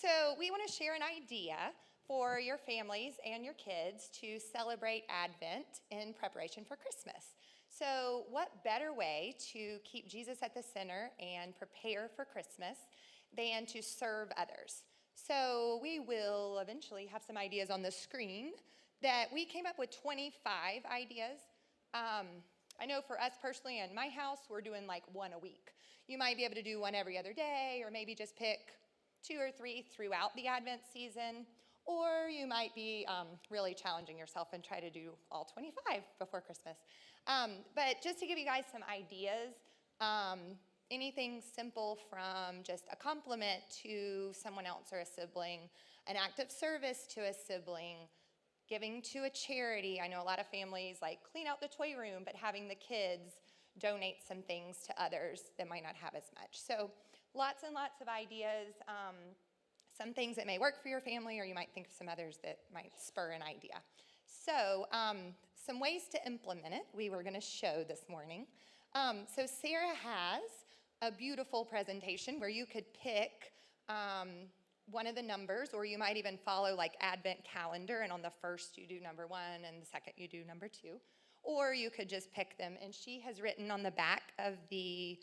So we want to share an idea for your families and your kids to celebrate Advent in preparation for Christmas. So what better way to keep Jesus at the center and prepare for Christmas than to serve others? So we will eventually have some ideas on the screen that we came up with 25 ideas. I know for us personally in my house, we're doing like one a week. You might be able to do one every other day, or maybe just pick 2 or 3 throughout the Advent season, or you might be really challenging yourself and try to do all 25 before Christmas. But just to give you guys some ideas, anything simple from just a compliment to someone else or a sibling, an act of service to a sibling, giving to a charity. I know a lot of families like clean out the toy room, but having the kids donate some things to others that might not have as much. So lots and lots of ideas, some things that may work for your family, or you might think of some others that might spur an idea. So some ways to implement it we were going to show this morning. So Sarah has a beautiful presentation where you could pick one of the numbers, or you might even follow like Advent calendar, and on the first you do number 1 and the second you do number 2, or you could just pick them. And she has written on the back of the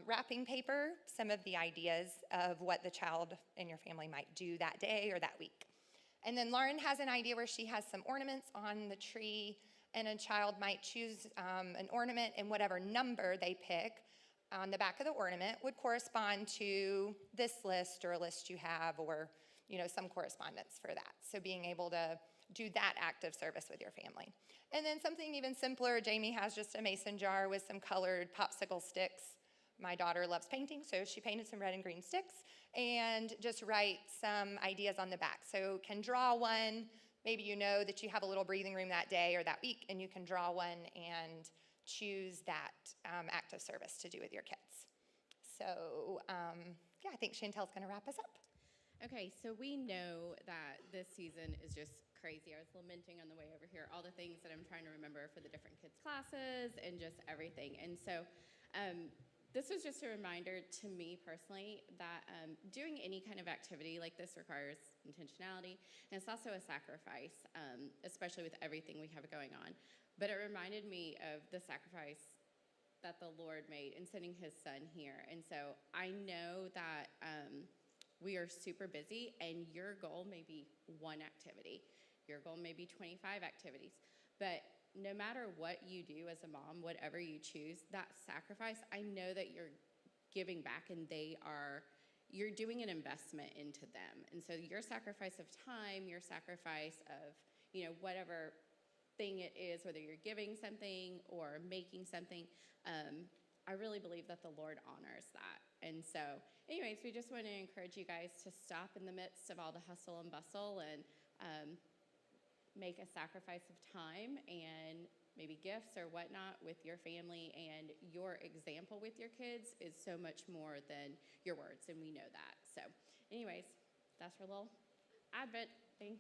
wrapping paper some of the ideas of what the child in your family might do that day or that week. And then Lauren has an idea where she has some ornaments on the tree, and a child might choose an ornament, and whatever number they pick on the back of the ornament would correspond to this list or a list you have, or some correspondence for that. So being able to do that act of service with your family. And then something even simpler, Jamie has just a mason jar with some colored popsicle sticks. My daughter loves painting, so she painted some red and green sticks, and just write some ideas on the back. So can draw one, maybe you know that you have a little breathing room that day or that week, and you can draw one and choose that act of service to do with your kids. So I think Chantel's going to wrap us up. Okay, so we know that this season is just crazy. I was lamenting on the way over here all the things that I'm trying to remember for the different kids' classes and just everything. And so this was just a reminder to me personally that doing any kind of activity like this requires intentionality, and it's also a sacrifice, especially with everything we have going on. But it reminded me of the sacrifice that the Lord made in sending his son here. And so I know that we are super busy, and your goal may be one activity. Your goal may be 25 activities. But no matter what you do as a mom, whatever you choose, that sacrifice, I know that you're giving back, and you're doing an investment into them. And so your sacrifice of time, your sacrifice of, whatever thing it is, whether you're giving something or making something, I really believe that the Lord honors that. And so anyways, we just want to encourage you guys to stop in the midst of all the hustle and bustle and make a sacrifice of time and maybe gifts or whatnot with your family. And your example with your kids is so much more than your words, and we know that. So anyways, that's our little Advent thing.